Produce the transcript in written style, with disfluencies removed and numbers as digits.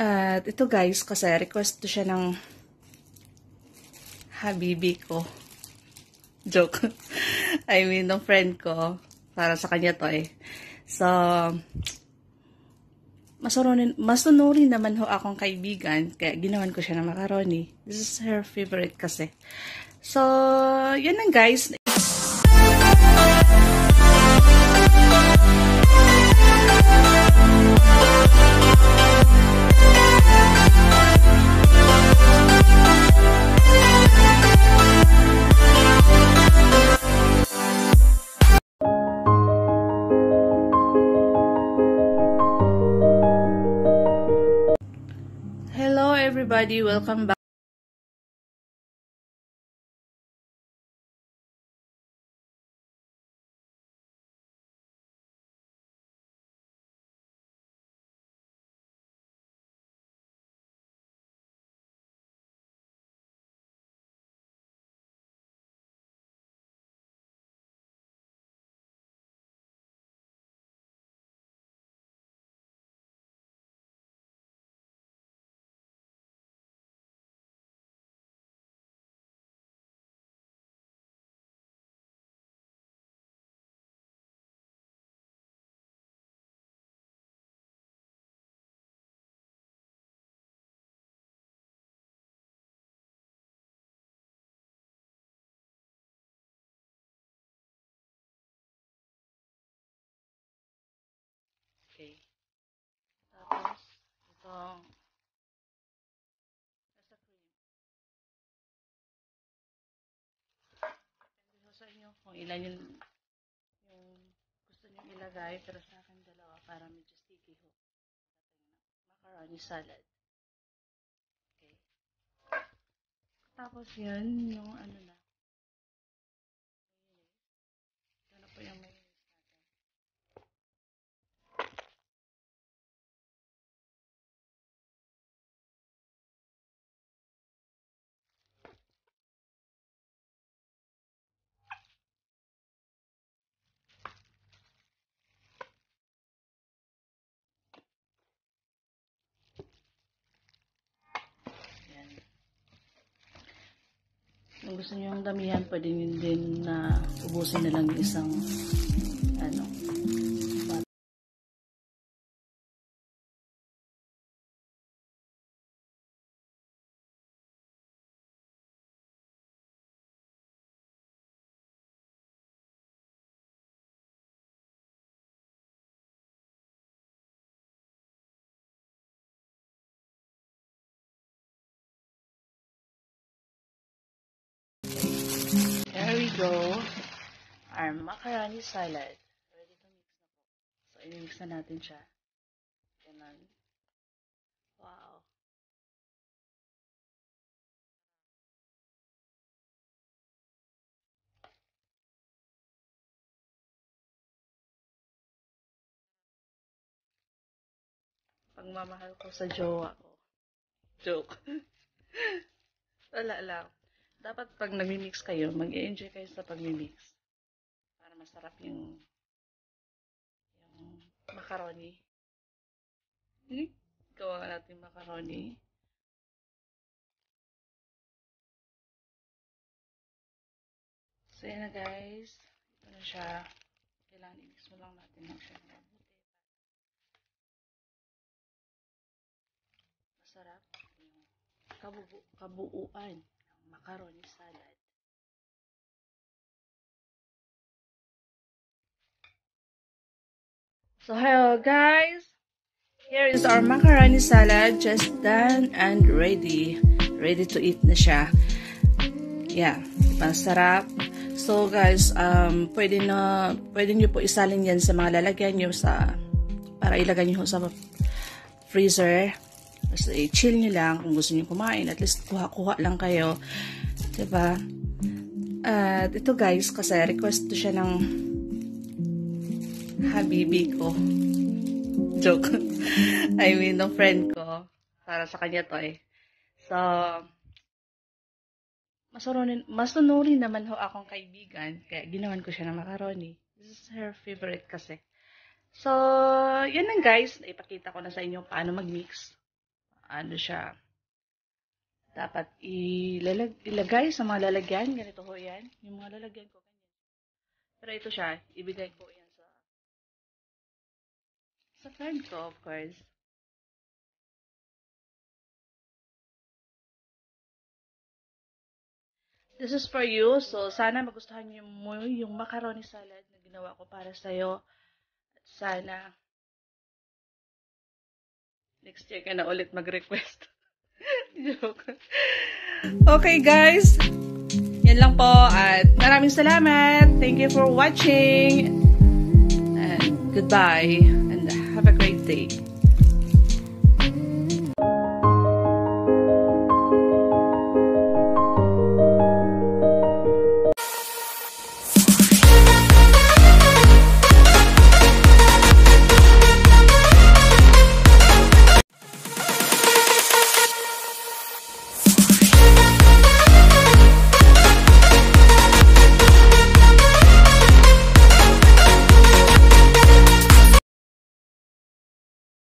At ito guys, kasi request to siya ng habibi ko. Joke. I mean, ng friend ko. Para sa kanya to eh. So, masunurin naman ho akong kaibigan. Kaya ginawan ko siya ng macaroni. This is her favorite kasi. So, yun lang guys. Hello everybody, welcome back. Okay. Tapos, itong nasa cream. Depende sa inyo kung ilan yung gusto nyo ilagay. Pero sa akin dalawa para medyo sticky ho. Macaroni salad. Okay. Tapos yun, yung ano na. Ito na po yung mayonnaise natin. Yan. Kung gusto nyo yung damihan, pwede nyo din na ubusin na lang yung isang ano. There we go. Our macaroni salad. Ready to mix na po. So, i-mix na natin siya. Ganun. Wow. Pagmamahal ko sa jowa ko. Joke. Wala lang. Dapat pag nag-mix kayo, mag-enjoy kayo sa pag-mix. Para masarap yung macaroni. Gawa natin macaroni. So, yan na guys. Ito na siya. Kailangan i-mix mo lang natin ng siya mabuti. Masarap yung kabuuan ng macaroni salad. So, hello guys! Here is our macaroni salad, just done and ready. Ready to eat na siya. Yeah, masarap. So guys, pwede nyo po isalin yan sa mga lalagyan nyo para ilagay nyo sa freezer. Basta i-chill nyo lang kung gusto nyo kumain. At least kuha-kuha lang kayo. Diba? At ito guys, kasi request to siya ng habibi ko. Joke. I mean, ng friend ko. Para sa kanya to eh. So, masunurin naman ho akong kaibigan. Kaya ginawan ko siya ng macaroni. This is her favorite kasi. So, yun lang guys. Ipakita ko na sa inyo paano mag-mix. ano siya, dapat ilagay sa mga lalagyan. Ganito ho yan. Yung mga lalagyan ko, ganyan. Pero ito siya, ibigay ko yan sa friend ko, of course. This is for you. So, sana magustuhan niyo mo yung macaroni salad na ginawa ko para sa'yo. At sana, next year ka na ulit mag-request. Joke. Okay, guys. Yan lang po. At maraming salamat. Thank you for watching. And goodbye. And have a great day.